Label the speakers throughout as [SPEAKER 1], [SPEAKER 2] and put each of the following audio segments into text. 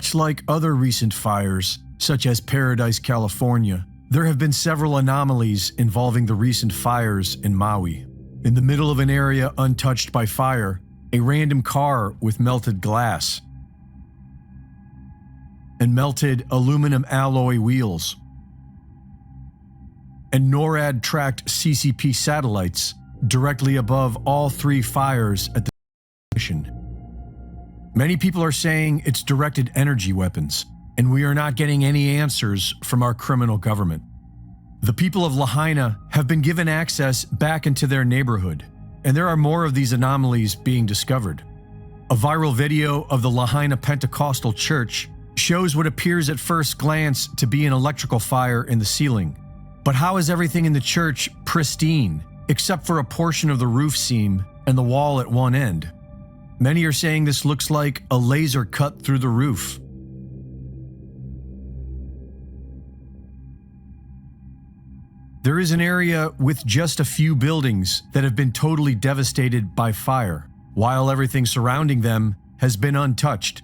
[SPEAKER 1] Much like other recent fires, such as Paradise, California, there have been several anomalies involving the recent fires in Maui. In the middle of an area untouched by fire, a random car with melted glass and melted aluminum alloy wheels and NORAD-tracked CCP satellites directly above all three fires at the mission. Many people are saying it's directed energy weapons, and we are not getting any answers from our criminal government. The people of Lahaina have been given access back into their neighborhood, and there are more of these anomalies being discovered. A viral video of the Lahaina Pentecostal Church shows what appears at first glance to be an electrical fire in the ceiling. But how is everything in the church pristine, except for a portion of the roof seam and the wall at one end? Many are saying this looks like a laser cut through the roof. There is an area with just a few buildings that have been totally devastated by fire, while everything surrounding them has been untouched.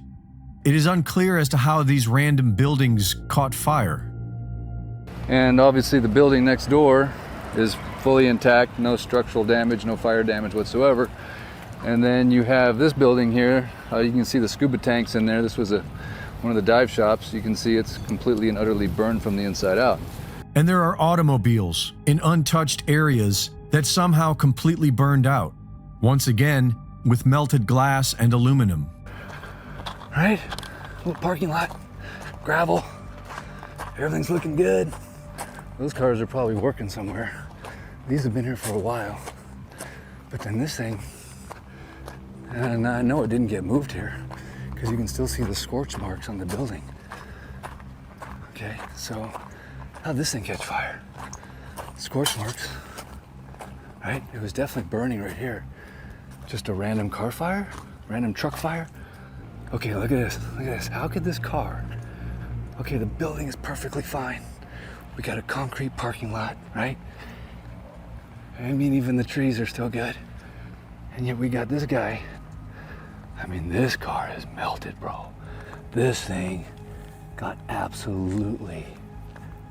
[SPEAKER 1] It is unclear as to how these random buildings caught fire.
[SPEAKER 2] And obviously the building next door is fully intact, no structural damage, no fire damage whatsoever. And then you have this building here. You can see the scuba tanks in there. This was one of the dive shops. You can see it's completely and utterly burned from the inside out.
[SPEAKER 1] And there are automobiles in untouched areas that somehow completely burned out, once again with melted glass and aluminum.
[SPEAKER 2] Right? Little parking lot, gravel, everything's looking good. Those cars are probably working somewhere. These have been here for a while. But then this thing, and I know it didn't get moved here because you can still see the scorch marks on the building. Okay, so how'd this thing catch fire? Scorch marks, right? It was definitely burning right here. Just a random car fire? Random truck fire? Okay, look at this, look at this. How could this car, okay, the building is perfectly fine. We got a concrete parking lot, right? I mean, even the trees are still good. And yet we got this guy. I mean, this car is melted, bro. This thing got absolutely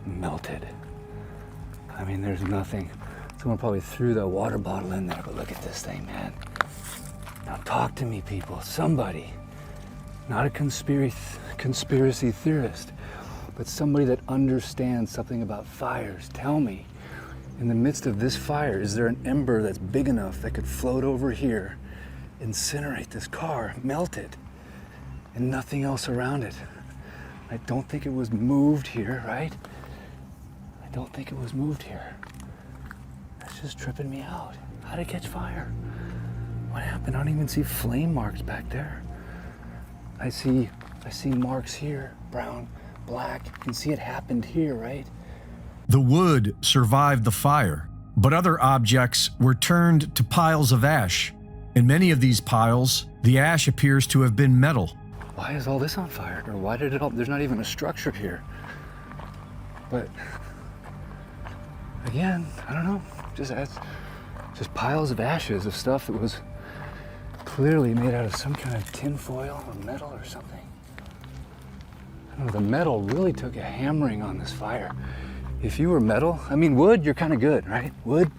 [SPEAKER 2] melted. I mean, there's nothing. Someone probably threw the water bottle in there, but look at this thing, man. Now talk to me, people. Somebody, not a conspiracy theorist, but somebody that understands something about fires. Tell me, in the midst of this fire, is there an ember that's big enough that could float over here, incinerate this car, melt it, and nothing else around it? I don't think it was moved here, right? I don't think it was moved here. That's just tripping me out. How did it catch fire? What happened? I don't even see flame marks back there. I see marks here, brown, black. You can see it happened here, right?
[SPEAKER 1] The wood survived the fire, but other objects were turned to piles of ash. In many of these piles, the ash appears to have been metal.
[SPEAKER 2] Why is all this on fire? Or why did it all, there's not even a structure here. But again, I don't know, just piles of ashes of stuff that was clearly made out of some kind of tin foil or metal or something. I don't know, the metal really took a hammering on this fire. If you were metal, I mean, wood, you're kind of good, right? Wood,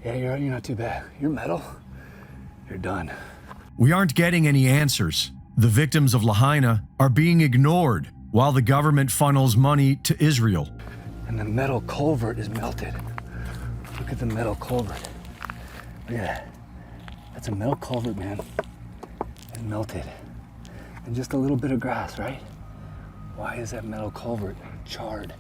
[SPEAKER 2] yeah, you're not too bad. You're metal, you're done.
[SPEAKER 1] We aren't getting any answers. The victims of Lahaina are being ignored while the government funnels money to Israel.
[SPEAKER 2] And the metal culvert is melted. Look at the metal culvert. Look at that. That's a metal culvert, man. It's melted. And just a little bit of grass, right? Why is that metal culvert charred?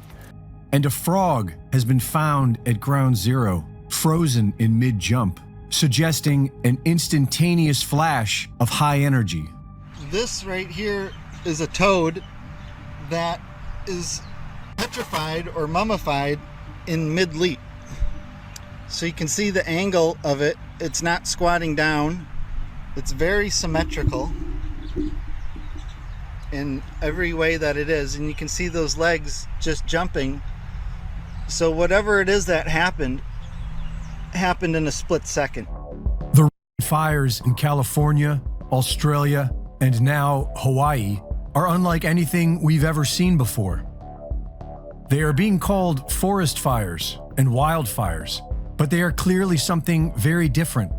[SPEAKER 1] And a frog has been found at ground zero, frozen in mid-jump, suggesting an instantaneous flash of high energy.
[SPEAKER 3] This right here is a toad that is petrified or mummified in mid-leap. So you can see the angle of it. It's not squatting down. It's very symmetrical in every way that it is. And you can see those legs just jumping. So whatever it is that happened in a split second.
[SPEAKER 1] The fires in California, Australia, and now Hawaii are unlike anything we've ever seen before. They are being called forest fires and wildfires, but they are clearly something very different.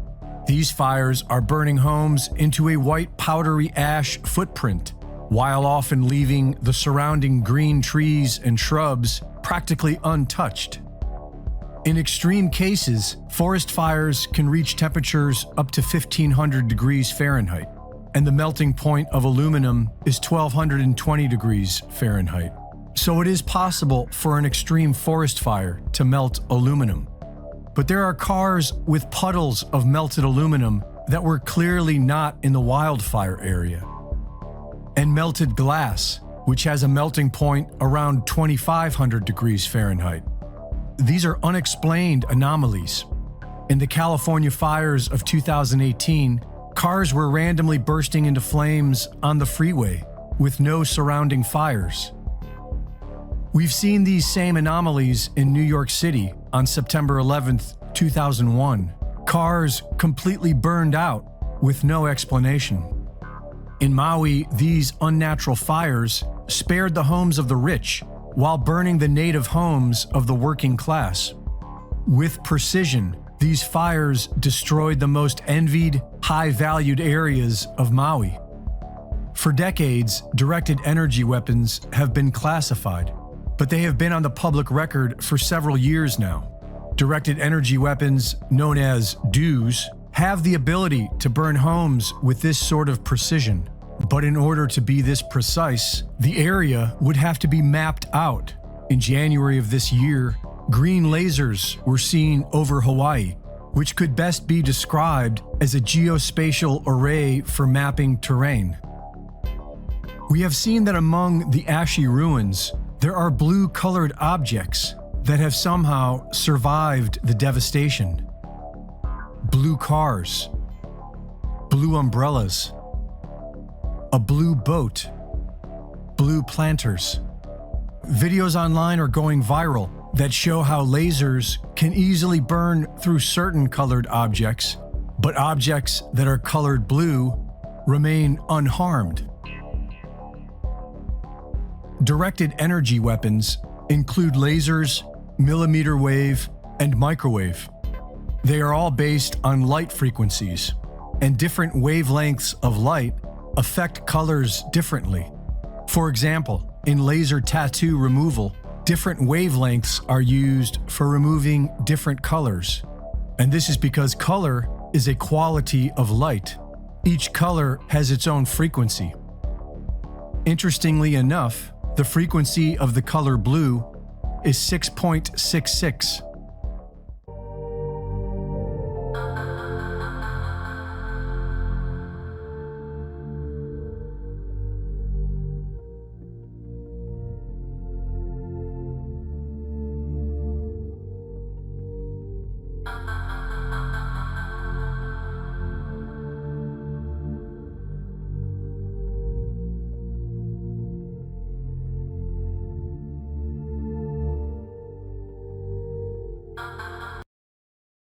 [SPEAKER 1] These fires are burning homes into a white powdery ash footprint, while often leaving the surrounding green trees and shrubs practically untouched. In extreme cases, forest fires can reach temperatures up to 1,500 degrees Fahrenheit, and the melting point of aluminum is 1,220 degrees Fahrenheit. So it is possible for an extreme forest fire to melt aluminum. But there are cars with puddles of melted aluminum that were clearly not in the wildfire area. And melted glass, which has a melting point around 2,500 degrees Fahrenheit. These are unexplained anomalies. In the California fires of 2018, cars were randomly bursting into flames on the freeway with no surrounding fires. We've seen these same anomalies in New York City on September 11th, 2001. Cars completely burned out with no explanation. In Maui, these unnatural fires spared the homes of the rich while burning the native homes of the working class. With precision, these fires destroyed the most envied, high-valued areas of Maui. For decades, directed energy weapons have been classified, but they have been on the public record for several years now. Directed energy weapons, known as DEWs, have the ability to burn homes with this sort of precision. But in order to be this precise, the area would have to be mapped out. In January of this year, green lasers were seen over Hawaii, which could best be described as a geospatial array for mapping terrain. We have seen that among the ashy ruins, there are blue-colored objects that have somehow survived the devastation. Blue cars, blue umbrellas, a blue boat, blue planters. Videos online are going viral that show how lasers can easily burn through certain colored objects, but objects that are colored blue remain unharmed. Directed energy weapons include lasers, millimeter wave, and microwave. They are all based on light frequencies, and different wavelengths of light affect colors differently. For example, in laser tattoo removal, different wavelengths are used for removing different colors. And this is because color is a quality of light. Each color has its own frequency. Interestingly enough, the frequency of the color blue is 6.66,